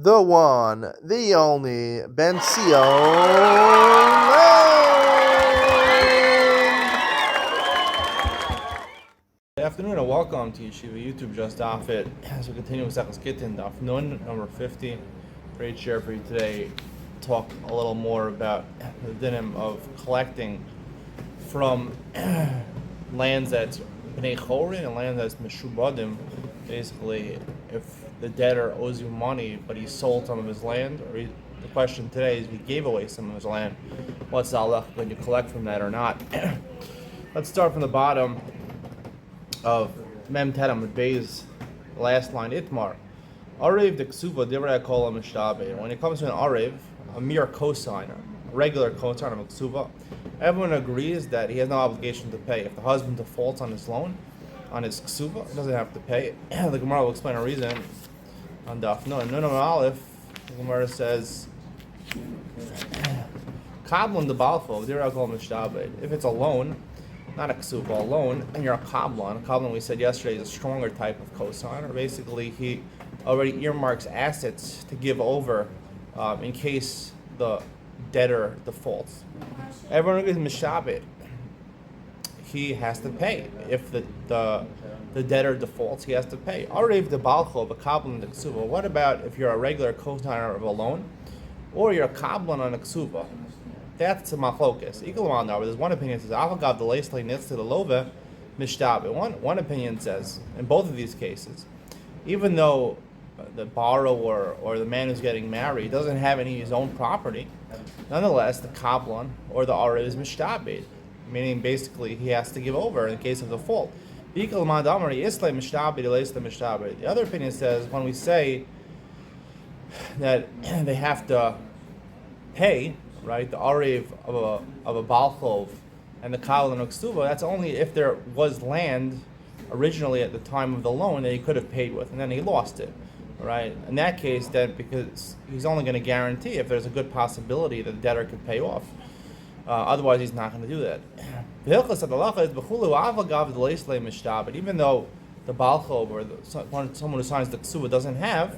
the one, the only, Ben Good afternoon and welcome to Yeshiva YouTube Just Off It. As we continue with Gittin, afternoon number 50. Great share for you today. Talk a little more about the dinim of collecting from lands that's bnei chorin and lands that's meshubadim. Basically, if the debtor owes you money but he sold some of his land, or the question today is he gave away some of his land, what's the halach when you collect from that or not? Let's start from the bottom of Mem Tedam with Bay's last line, Itmar. Arev de Ksuva Divrei Kol Mishtabe. When it comes to an Arev, a mere cosigner, a regular cosigner of Ksuva, everyone agrees that he has no obligation to pay. If the husband defaults on his loan, on his Ksuva, he doesn't have to pay. The Gemara will explain a reason on Daf Nun Aleph. The Gemara says, Kablan de Balfo Divrei Kol Mishtabe. If it's a loan, not a ksuba, a loan, and you're a kablan. A kablan, we said yesterday, is a stronger type of cosigner. Basically, he already earmarks assets to give over in case the debtor defaults. Everyone agrees mishabed. He has to pay. If the debtor defaults, he has to pay. Arev the balcho of a kablan the ksuba. What about if you're a regular cosigner of a loan, or you're a kablan on a ksuba? That's a machlokas. There's one opinion that says Avagav the Leisley Nitz to the Lova Mishtabe. One opinion says, in both of these cases, even though the borrower or the man who's getting married doesn't have any of his own property, nonetheless the kablan or the arev is mishtabe, meaning basically he has to give over in case of default. The other opinion says when we say that they have to pay, right, the arev of a balchov and the kablan of ksuba, that's only if there was land originally at the time of the loan that he could have paid with, and then he lost it, right? In that case, then because he's only going to guarantee if there's a good possibility that the debtor could pay off. Otherwise, he's not going to do that. But even though the balchov or someone who signs the ksuba doesn't have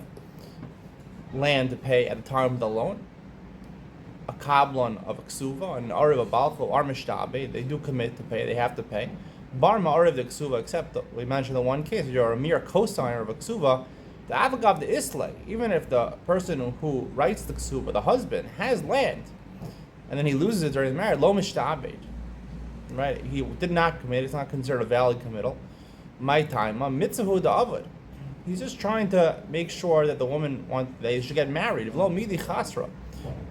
land to pay at the time of the loan, a kablan of a ksuva and an arev of balcho are mishtabe. They do commit to pay. They have to pay. Bar ma'arev the ksuva, except we mentioned the one case. If you're a mere cosigner of a ksuva, the avagav the islay. Even if the person who writes the ksuva, the husband, has land, and then he loses it during the marriage, lo mishtabe. Right? He did not commit. It's not considered a valid committal. My time, mitzvahu the avad. He's just trying to make sure that the woman they should get married. If lo midi chasra.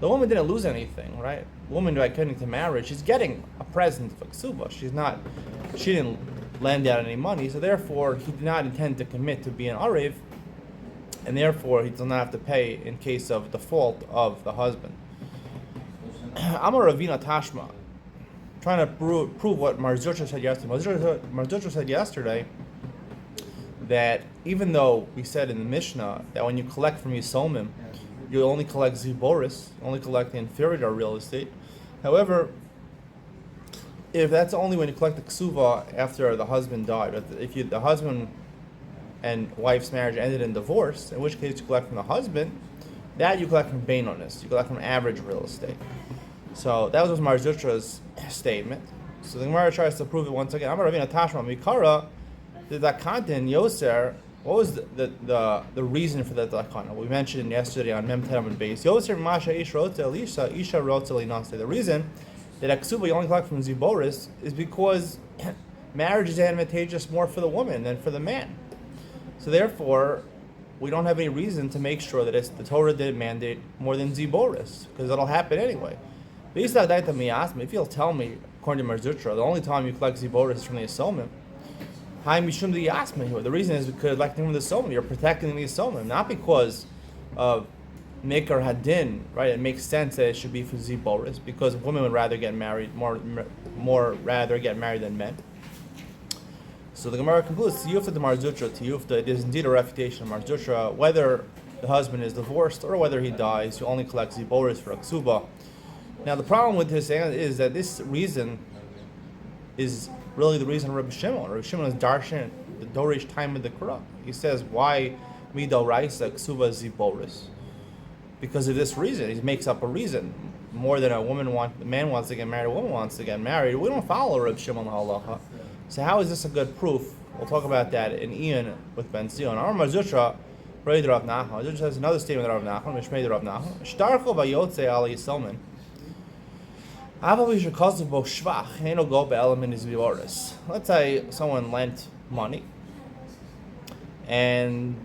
The woman didn't lose anything, right? The woman, by coming to marriage, she's getting a present for ksuba. She didn't lend out any money, so therefore he did not intend to commit to be an arev, and therefore he does not have to pay in case of default of the husband. Amar Ravina Tashma, trying to prove what Marzucha said yesterday. Marzucha said yesterday that even though we said in the Mishnah that when you collect from Yisomim, you only collect ziboris, only collect the inferior real estate. However, if that's only when you collect the ksuva after the husband died, if the husband and wife's marriage ended in divorce, in which case you collect from the husband, that you collect from beinonis, you collect from average real estate. So that was Marzutra's statement. So the Gemara tries to prove it once again. Amar Ravina Tashma Mikara, the Dakantin Yoser. What was the reason for that dakana? We mentioned yesterday on Mem Tedam and Beis. Yoser Masha Ish Rotze Elisha Isha Rotze Linase. The reason that a ksuba you only collect from ziboris is because marriage is advantageous more for the woman than for the man. So therefore, we don't have any reason to make sure that the Torah didn't mandate more than ziboris, because it'll happen anyway. If you'll tell me, according to Marzutra, the only time you collect ziboris is from the Yisomim, the reason is because collecting from the Somim, you're protecting the Somim, not because of Mikar Hadin, right? It makes sense that it should be for Ziboris, because women would rather get married, more rather get married than men. So the Gemara concludes, Tiyufta to Marzutra, Tiyufta, it is indeed a refutation of Marzutra, whether the husband is divorced or whether he dies, you only collect Ziboris for a Ksuba. Now the problem with this is that this reason is really the reason Rabbi Shimon. Rabbi Shimon is darshan the Dorish time of the Qur'an. He says, why midoraisa ksuba ziboris? because of this reason. He makes up a reason more than a man wants to get married, a woman wants to get married. We don't follow Reb Shimon halacha. So how is this a good proof? We'll talk about that in Ian with Ben Zion. Amar Zutra, Rav Nachman. Zutra has another statement of Rav Nachman, Mishmei Rav Nachman. Shtarcho vayotze al Yisrael. Let's say someone lent money, and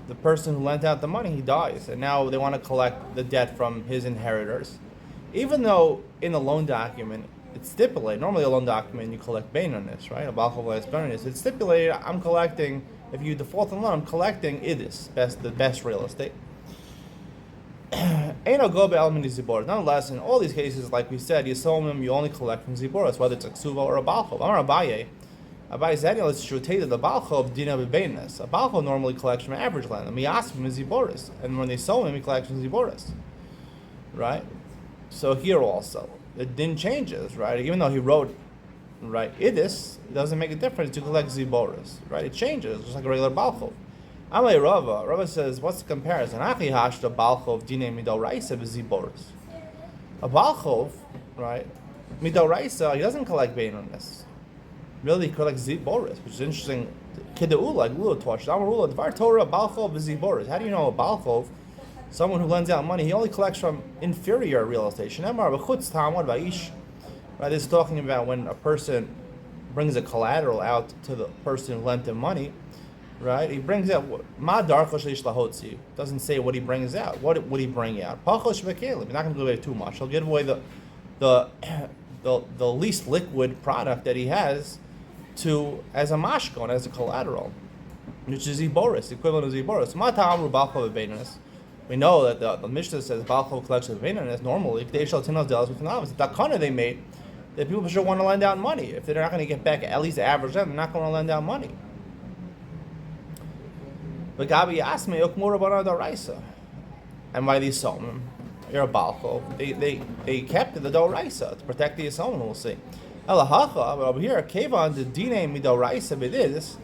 the person who lent out the money, he dies, and now they want to collect the debt from his inheritors. Even though in the loan document it's stipulated, normally a loan document you collect bain on this, right? A balchov last bain on this. It's stipulated, I'm collecting, if you default on loan, I'm collecting idis, the best real estate. Nonetheless, in all these cases, like we said, Yisomim, you only collect from Ziboros, whether it's a ksuva or a balchov. Amar Abaye said, it's true that the balchov dina bebeinas. A balchov normally collects from average land. The miyasim is Ziboros, and when they sow him, he collects from Ziboros, right? So here also, the din changes, right? Even though he wrote, right, idis, it doesn't make a difference to collect Ziboros, right? It changes, just like a regular balchov. Amalei Rava says, what's the comparison? Achi hashta balchov dine midoraisa b'ziboros. A balchov, right, midoraisa, he doesn't collect bain on this. Really, he collects ziboros, which is interesting. Kideu, like Lula taught, Amarula, Dvar Torah balchov b'ziboros. How do you know a balchov, someone who lends out money, he only collects from inferior real estate? Shemar b'chutz tamad ba'ish. Right, this is talking about when a person brings a collateral out to the person who lent him money. Right, he brings out ma darcha sheish lahotzi. Doesn't say what he brings out. What would he bring out? Pachosh v'kelim. You're not going to give away too much. He'll give away the least liquid product that he has to as a mashkon, as a collateral, which is ziboris, the equivalent of ziboris. Ma ta'amru balchov v'beinas. We know that the Mishnah says balchov collects v'beinas normally. They shall tinos delas with the takana they made that people should want to lend out money. If they're not going to get back at least average, they're not going to lend out money. But Gabi asked me, and why these Yisomim? You're a balchov. They kept the doraisa to protect the Yisomim. We'll see. Elahacha, but over here, kevan the dine midoraisa b'idis.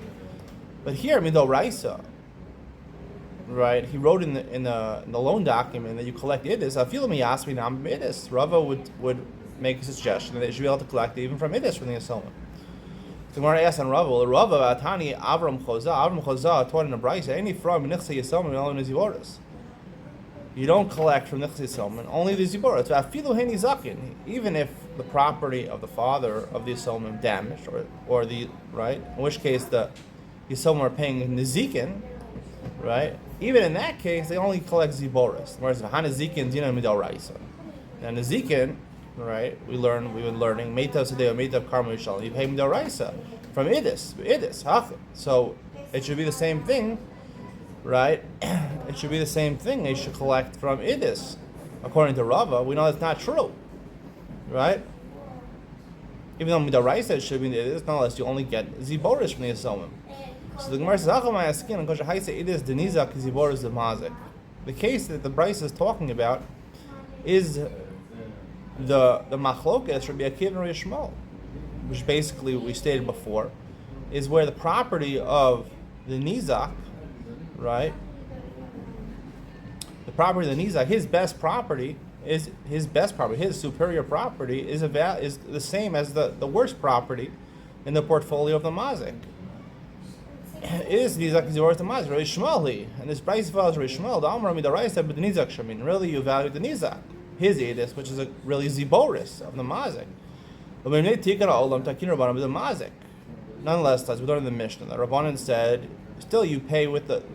But here midoraisa, right? He wrote in the loan document that you collect idis. I feel me asked me nam idis. Rava would make a suggestion that they should be able to collect even from idis from the Yisomim. The Gemara asks on Rava, Atani Avram Choza taught in a brayse, any from Nichse Yisomim only the Ziboros. You don't collect from Nichse Yisomim, only the Ziboros. Afilu Heni Zakin, even if the property of the father of the Yisomim damaged, or the right, in which case the Yisomim are paying Nizikin, right? Even in that case, they only collect Ziboros. Whereas Hana Zikin Dina Midal Raisa. Now Nizikin, right? We've been learning Meitav Sadeo, Meitav Karma Yishal. You pay Midoraisa from Idis. So it should be the same thing, right? It should be the same thing. They should collect from Idis. According to Rava, we know that's not true, right? Even though Midoraisa it should be Idis, nonetheless you only get Ziboris from the Yisomim. So the Gemara says, Idis Denizak Ziboris the Mazik. The case that the Bryce is talking about is the machlokas Rabbi Akiva and Rabbi Shmuel, which basically we stated before, is where the property of the nizak, right? The property of the nizak, his superior property is the same as the worst property in the portfolio of the mazik. Is nizak is worth the mazik? Rabbi Shmuel, and this price follows Rabbi Shmuel. The Amar Midarais but the nizak shamin. Really, you value the nizak. His edis, which is a really ziboris of the mazik. But when they take it all, I'm talking about the mazik. Nonetheless, as we learned in the Mishnah, the Rabbanan said, still you pay with the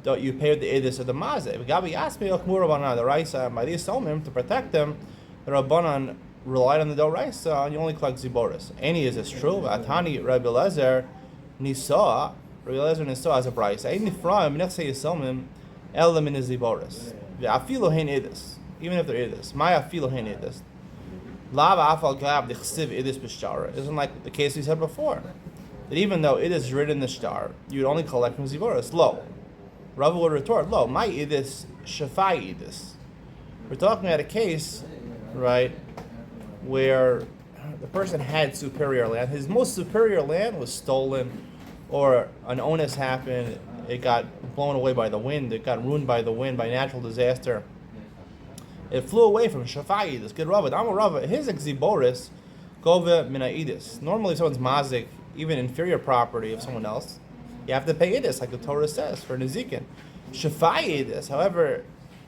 edis of the mazik. Gabi asked me, the Raisa, by these Somim, to protect them, the Rabbanan relied on the Doraisa, and you only collect ziboris. Any is this true? Atani Rabbi Lezer Nisa, Rabbi Lezer Nisa as a Braisa. Ain't Nifraim, Nechse Yisomim, Elam in ziboris. Afilu hein edis. Even if there is, Maya filo hen idis. Lava afal gab the chsiv idis b'shtar. Isn't like the case we said before, that even though it is written in the star, you would only collect from ziboros. Lo, Rava would retort, lo, my idis shafai idis. We're talking about a case, right, where the person had superior land. His most superior land was stolen, or an onus happened. It got blown away by the wind. It got ruined by the wind, by natural disaster. It flew away from Shafai, this good Rava. Amar Rava, his Ziboris, Gove Minaidis. Normally, if someone's mazik, even inferior property of someone else, you have to pay idis, like the Torah says, for Nezikin. Shafai idis, however,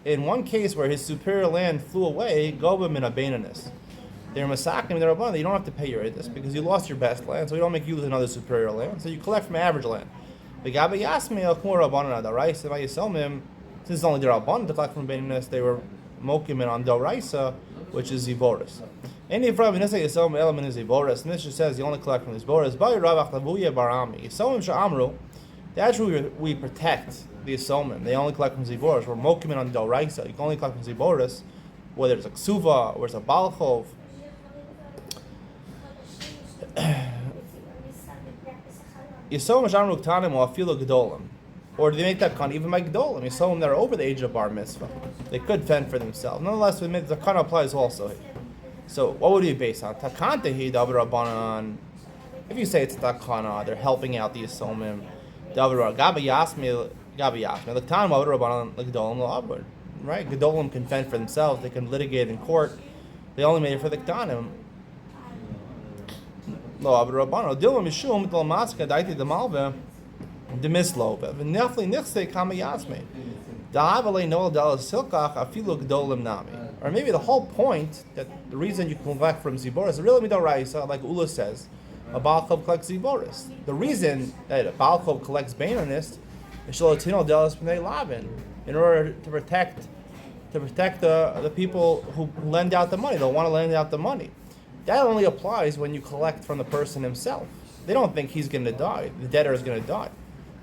in one case where his superior land flew away, Gove Minabenanis. They're masakim, they're abundant. You don't have to pay your idis because you lost your best land, so you don't make use of another superior land. So you collect from average land. The Gabi Yasmi Al Kumar Rabbanan Adaraisa by Yisomim, since it's only their abundant to collect from Benanis, they were mokimin on Doraisa, which is Zivoris. Any from Nisa Yisomim element is Zivoris, and this just says you only collect from Zivoris. By Rav Achlavuya Barami. Yisomim Sha'amru, that's where we protect the Yisomim. They only collect from Zivoris. We're mokimin on Doraisa. You can only collect from Zivoris, whether it's a Ksuva or it's a Balchov. Yisomim Shamru Ktanim or Afilu Gedolim. Or do they make that kana even by Gedolim? Yisomim that are over the age of Bar Mitzvah. They could fend for themselves. Nonetheless, the kana applies also here. So what would you base on? Takantehi Davar Rabbanan. If you say it's takana, they're helping out the Yisomim. Davar Gabi Yasmi. The time of Rabbanan like Gedolim L'Abur. Right? Gedolim can fend for themselves. They can litigate in court. They only made it for the Ktanim. Lo Abur Rabbanan. Dilma Mishum Tel Maska Daiti Demalve. Demislov. V'nefli Nichse Kama Yasmi. Dahavale Noel Dallas Silkach Afilu Gedolim Nami. Or maybe the whole point that the reason you collect from Ziboris is really midoraisa, like Ula says, a Balchov collects Ziboris. The reason that a Balchov collects Beinonis is Shalotino Delas Pnei Lavin, in order to protect the people who lend out the money. They'll want to lend out the money. That only applies when you collect from the person himself. They don't think he's going to die. The debtor is going to die.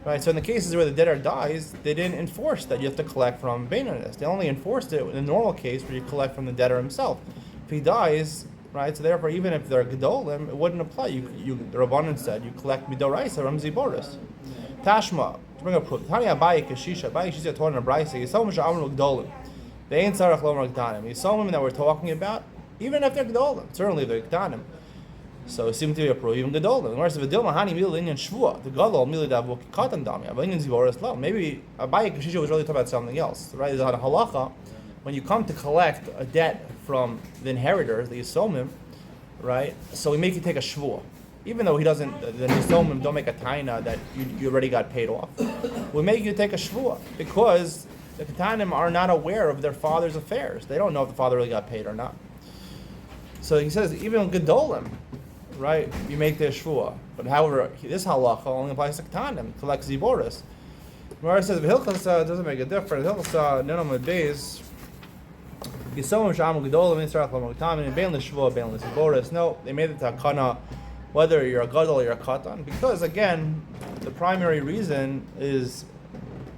Right, so in the cases where the debtor dies, they didn't enforce that you have to collect from Beinonis. They only enforced it in a normal case where you collect from the debtor himself. If he dies, right, so therefore even if they're Gedolim, it wouldn't apply. The Rabbanan said you collect Midoraisa from Ziboris. Tashma, to bring a proof. Tani Abaye Kashisha, Abaye Kashisha taught in a Braisa, Yisomim Sha'amru Gedolim. They ain't Sarach Lomar Gdanim. Yisomim that we're talking about, even if they're Gedolim, certainly they're Gdanim. So it seems to be a pro even Gedolim. Whereas if a Dilma Hani Mil Inyan Shvua, the Gadol Mil Davu Katan Dami, Abayin Zivoris Lo. Maybe Abaye Kashisha was really talking about something else. Right? There's a halacha when you come to collect a debt from the inheritors, the Yisomim, right? So we make you take a Shvua. Even though he doesn't, the Yisomim don't make a taina that you already got paid off. We make you take a Shvua because the Ketanim are not aware of their father's affairs. They don't know if the father really got paid or not. So he says, even Gedolim, right, you make the shvua. But however, this halacha only applies to Ketanim, collect Ziboris. Gemara says, V'hilchasa doesn't make a difference. Hilchasa, Nenam Beis, Yisomim Sha'amru Gedolim, Yisrach L'Amar Ketanim, and Bein L'Shvua, Bein L'Ziboris. No, they made it to Hakana, whether you're a Gadol or you're a Katan, because again, the primary reason is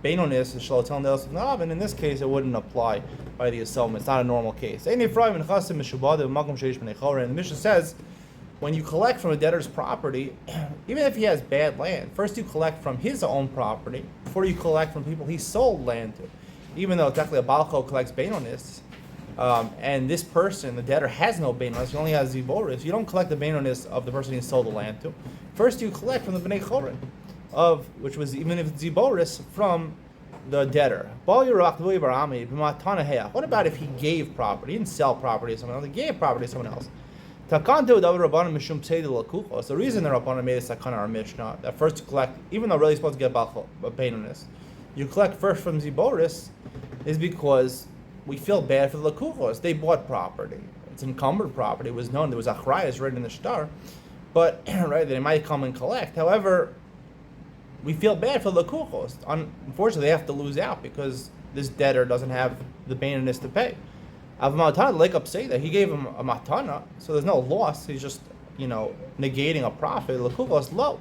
Beinonis, Shalotel Nelos Nav, and in this case, it wouldn't apply by the Yisomim. It's not a normal case. And the Mishnah says, when you collect from a debtor's property, even if he has bad land, first you collect from his own property before you collect from people he sold land to. Even though technically a Balcho collects Beinonis, and this person, the debtor, has no Beinonis, he only has Ziboris, you don't collect the Beinonis of the person he sold the land to. First you collect from the Bnei Chorin, which was, even if it's Ziboris, from the debtor. What about if he gave property? He didn't sell property to someone else, he gave property to someone else. It's the reason the Rabbanan made a sakana or Mishnah that first to collect, even though really supposed to get Beinonis, you collect first from Ziboris, is because we feel bad for the Lakuchos. They bought property. It's encumbered property. It was known. There was achrayas written in the shtar, but right, they might come and collect. However, we feel bad for the Lakuchos. Unfortunately, they have to lose out because this debtor doesn't have the Beinonis to pay. Avmatana, like up say that he gave him a matana, so there's no loss. He's just, negating a profit. Lakuvos low.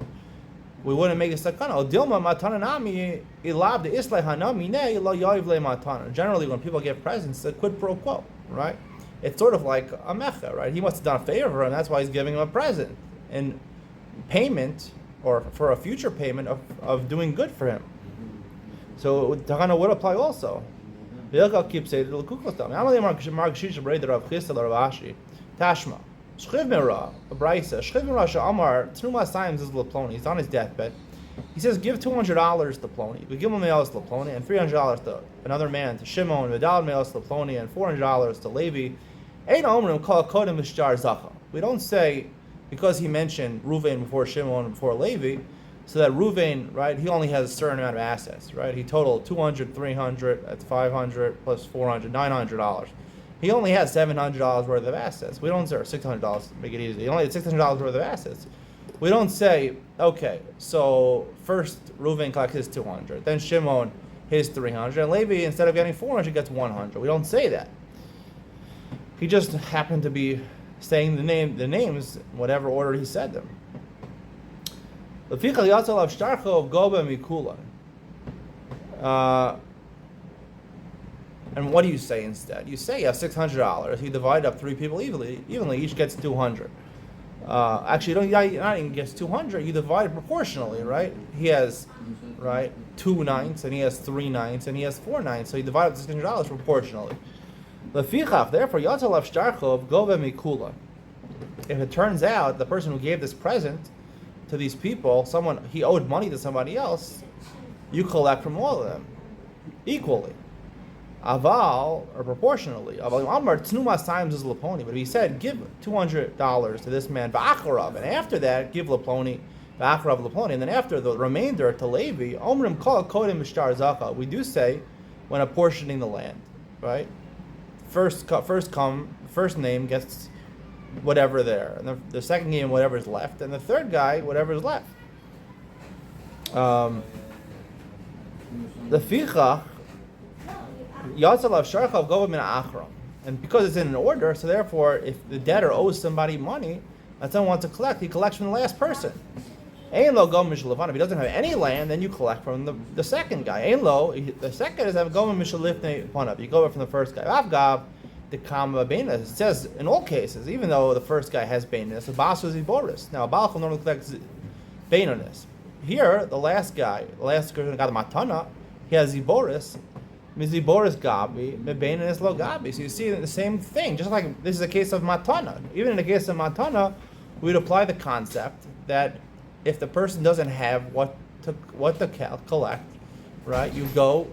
We wouldn't make a sakana. Dilma matana nami ilab the islay hanami ne ilo yayiv le matana. Generally, when people give presents, it's a quid pro quo, right? It's sort of like a mecha, right? He must have done a favor for him, that's why he's giving him a present in payment or for a future payment of doing good for him. So takana would apply also. Vilka keeps saying the Kukostam. Amalei Mark Shisha Braid Rav Chisda Rav Ashi. Tashma. Shchiv Mira, a Braisa. Shchiv Mira Amar, Truma Simes is Laploni. He's on his deathbed. He says, give $200 to Ploni. We give him me'elas to Ploni, and $300 to another man, to Shimon, Vidal me'elas to Ploni, and $400 to Levi. Ein omrim kol kodem mishtar zacha. We don't say, because he mentioned Ruvain before Shimon and before Levi, so that Ruvain, right, he only has a certain amount of assets, right? He totaled 200, 300, that's 500 plus 400, $900. He only has $700 worth of assets. We don't say, or $600 to make it easy. He only had $600 worth of assets. We don't say, okay, so first Reuven collects his 200, then Shimon his 300, and Levi, instead of getting 400, gets 100. We don't say that. He just happened to be saying the names in whatever order he said them. And what do you say instead? You say you have $600. You divide up three people evenly. Each gets 200. Actually, not even gets 200. You divide it proportionally, right? He has, right, 2 ninths, and he has 3 ninths, and he has 4 ninths. So you divide up the $600 proportionally. Therefore, Yatzalav Shtarchov Gove Mikula. If it turns out the person who gave this present to these people, he owed money to somebody else, you collect from all of them equally. Aval, or proportionally. But if he said, give $200 to this man, and after that, give Laponi, and then after the remainder to Levi, we do say, when apportioning the land, right? First name gets whatever there, and the second name, whatever's left, and the third guy, whatever's left. The ficha, and because it's in an order, so therefore, if the debtor owes somebody money that someone wants to collect, he collects from the last person. If he doesn't have any land, then you collect from the second guy. The second is you go from the first guy. It says in all cases, even though the first guy has baininess, the boss was Ziboris. Now, a Baal normally collects baininess. Here, the last person who got the matana, he has Ziboris. Miziboris Gabi, Mebainus Lo Gabi. So you see the same thing, just like this is a case of Matana. Even in the case of Matana, we'd apply the concept that if the person doesn't have what to collect, right, you go,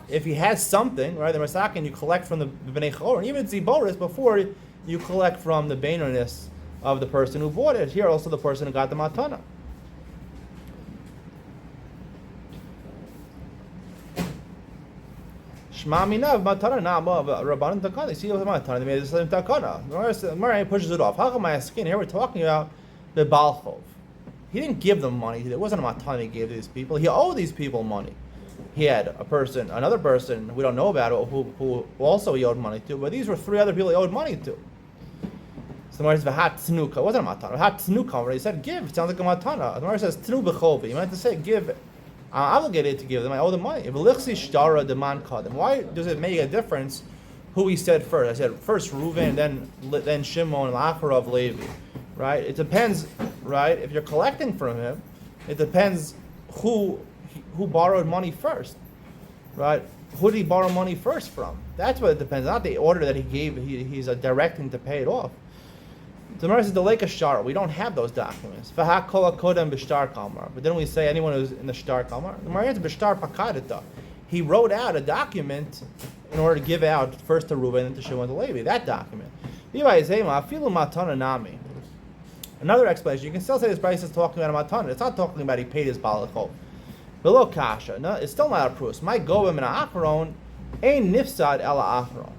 if he has something, right, the Masakin, you collect from the B'nai Chor, and even Ziboris, before you collect from the Bainoness of the person who bought it. Here also the person who got the Matana. Shma'aminav matana na'ma rabbanan takana. You see what matana? They made the same takana. The Mari pushes it off. How come my skin? Here we're talking about the Balchov. He didn't give them money. It wasn't a matana he gave to these people. He owed these people money. He had another person we don't know about who also he owed money to. But these were 3 other people he owed money to. So the Mari says v'hat tznuka. It wasn't a matana. V'hat tznuka. He said give. It sounds like a matana. The Mari says tznu b'chovi. He meant to say give. I'm obligated to give them. I owe them money. Why does it make a difference who he said first? I said first Reuven, then Shimon, and Acharav Levi. Right? It depends. Right? If you're collecting from him, it depends who borrowed money first. Right? Who did he borrow money first from? That's what it depends. Not the order that he gave. He's directing to pay it off. The Gemara says the Lake of Shtar. We don't have those documents. But then we say anyone who's in the Shtar Kamar. The Gemara answers B'shtar Pakadita. He wrote out a document in order to give out first to Reuben and to Shimon to Levi. That document. Another explanation. You can still say this price is talking about a matana. It's not talking about he paid his balachol. Below kasha. No, it's still not a proof. My govim and achron ain't nifsad ela achron.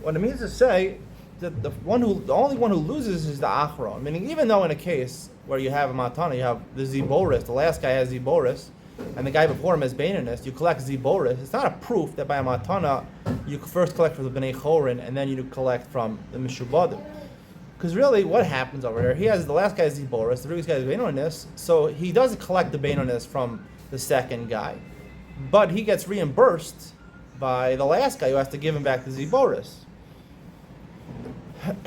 What it means to say that the only one who loses is the achron. Meaning, even though in a case where you have a matana, you have the ziboris, the last guy has ziboris, and the guy before him has baininess, you collect ziboris. It's not a proof that by a matana you first collect from the bnei chorin and then you collect from the mishubadim. Because really, what happens over there? The last guy has ziboris, the previous guy has baininess, so he does collect the baininess from the second guy, but he gets reimbursed by the last guy who has to give him back the ziboris.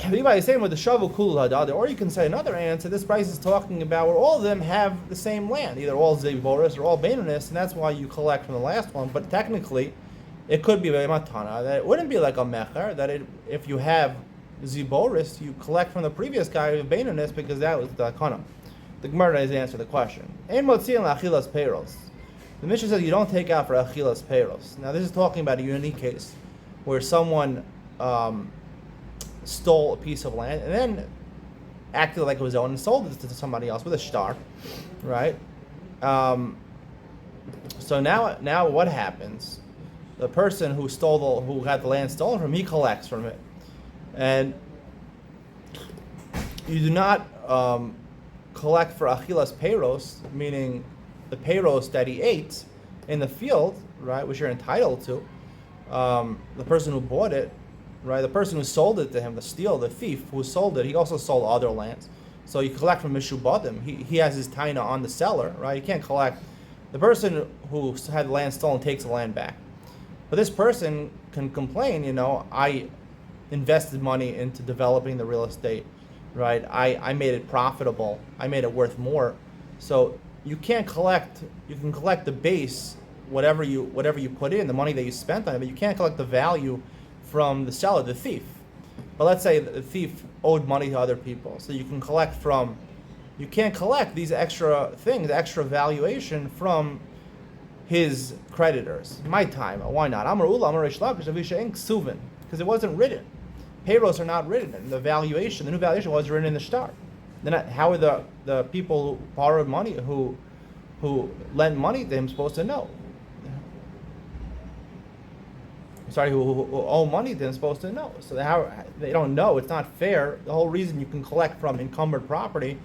Anybody saying with the shavu kul hadad, or you can say another answer. This price is talking about where all of them have the same land, either all ziboris or all baininess, and that's why you collect from the last one. But technically, it could be a matana. That it wouldn't be like a mecher. If you have ziboris, you collect from the previous guy with baininess because that was the kana. The Gemara doesn't answer the question. Ein motziin la'achilas peiros. The Mishnah says you don't take out for achilas peiros. Now this is talking about a unique case where someone stole a piece of land and then acted like it was owned and sold it to somebody else with a star, right? So now what happens? The person who who had the land stolen from him, he collects from it, and you do not collect for achilas peiros, meaning the peiros that he ate in the field, right, which you're entitled to. The person who bought it, right, the person who sold it to him, the thief who sold it, he also sold other lands. So you collect from mishubadim. He has his taina on the seller, right? You can't collect. The person who had the land stolen takes the land back. But this person can complain, I invested money into developing the real estate, right? I made it profitable. I made it worth more. So you can't collect. You can collect the base, whatever you put in, the money that you spent on it, but you can't collect the value from the seller, the thief. But let's say the thief owed money to other people, so you can't collect these extra things, extra valuation from his creditors. My time, why not? Amar Ula, Amar Reish Lakish, Avisha Ink Suvin, because it wasn't written. Payros are not written, and the new valuation was written in the star. Then how are the people who borrowed money, who lent money to him, supposed to know? Who owe money to him, supposed to know? So how they don't know? It's not fair. The whole reason you can collect from encumbered property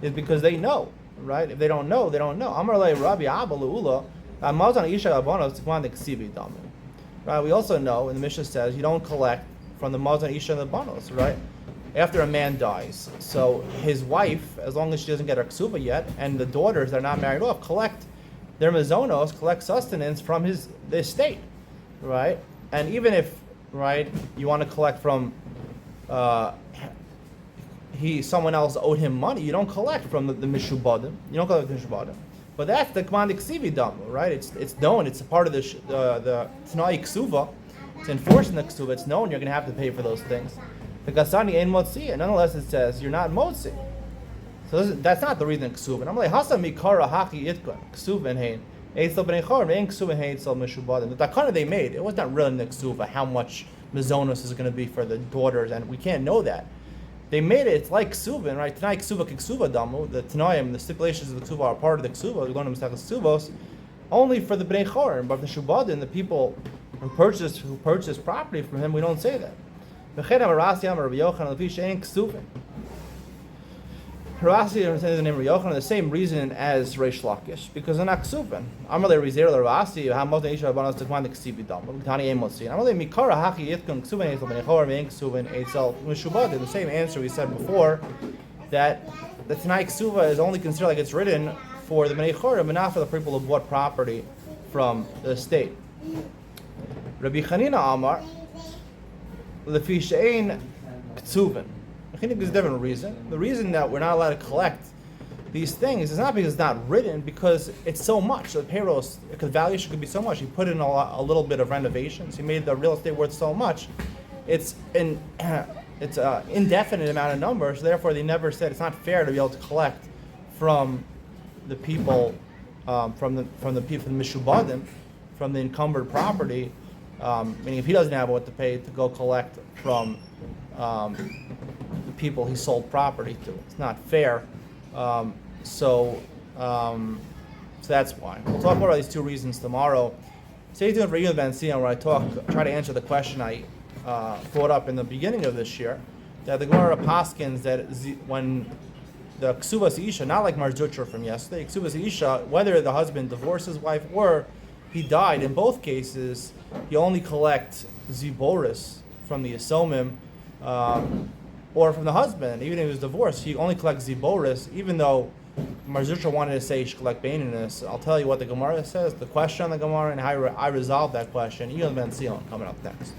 is because they know, right? If they don't know, they don't know. Amar le Rabbi Abba leula, Mazon Isha Abanos Tikvan Ksibi Damu. Right? We also know, and the Mishnah says, you don't collect from the Mazon Isha and the Banos, right? After a man dies, so his wife, as long as she doesn't get her ksuba yet, and the daughters that are not married off, collect their mazonos, collect sustenance from the estate, right? And even if, right, you want to collect from someone else owed him money, you don't collect from the mishubadim. You don't collect the mishubadim. But that's the kman ksivi damu, right? It's known. It's a part of the t'nai ksuva. It's enforcing the ksuva. It's known you're going to have to pay for those things. The gasani ein motzi, and nonetheless it says you're not motzi. So that's not the reason ksuva. And I'm like hasa mikara haki itkun ksuva and hein. The takana they made, it was not really in the ksuva how much mazonos is going to be for the daughters, and we can't know that. They made it, it's like ksuva, right? Tonight ksuva kiksuva damu, the tanaim, the stipulations of the ksuva are part of the ksuva, we learn them ksuvos, only for the bnei chorim, but the shubadin, the people who purchased property from him, we don't say that. Harasi is the name of Yochanan, the same reason as Reish Lakish, because they're not ksuvin. Amalei Rizir Larasi, Hamot Isha Abanos Tekman Ksibi Dam, Tani Emotzi. Amalei Mikara Haki Yitkun Ksuvin Eitzel Benechor Vein Ksuvin Eitzel Mishubad. The same answer we said before, that the Tanai Ksuva is only considered like it's written for the Benechor, but not for the people who bought property from the estate. Rabbi Chanina Amar, Lefi She'ein Ksuvin. I think there's a different reason. The reason that we're not allowed to collect these things is not because it's not written, because it's so much. The payroll, because valuation could be so much. He put in a little bit of renovations. He made the real estate worth so much. It's an indefinite amount of numbers. So therefore, they never said it's not fair to be able to collect from the people, from the people, from the mishubadim, from the encumbered property. Meaning, if he doesn't have what to pay, to go collect from the people he sold property to. It's not fair. So that's why. We'll talk more about these two reasons tomorrow. Stay tuned for Yomi Ben Sion, where I try to answer the question I brought up in the beginning of this year, that the Gemara paskins that when the ksuvas isha, not like Marzutra from yesterday, ksuvas isha, whether the husband divorced his wife or he died, in both cases, he only collects ziboris from the Yisomim, or from the husband. Even if he was divorced, he only collects ziboris, even though Marzutra wanted to say he should collect baininess. I'll tell you what the Gemara says, the question on the Gemara, and how I resolved that question. Yomi Ben Sion coming up next.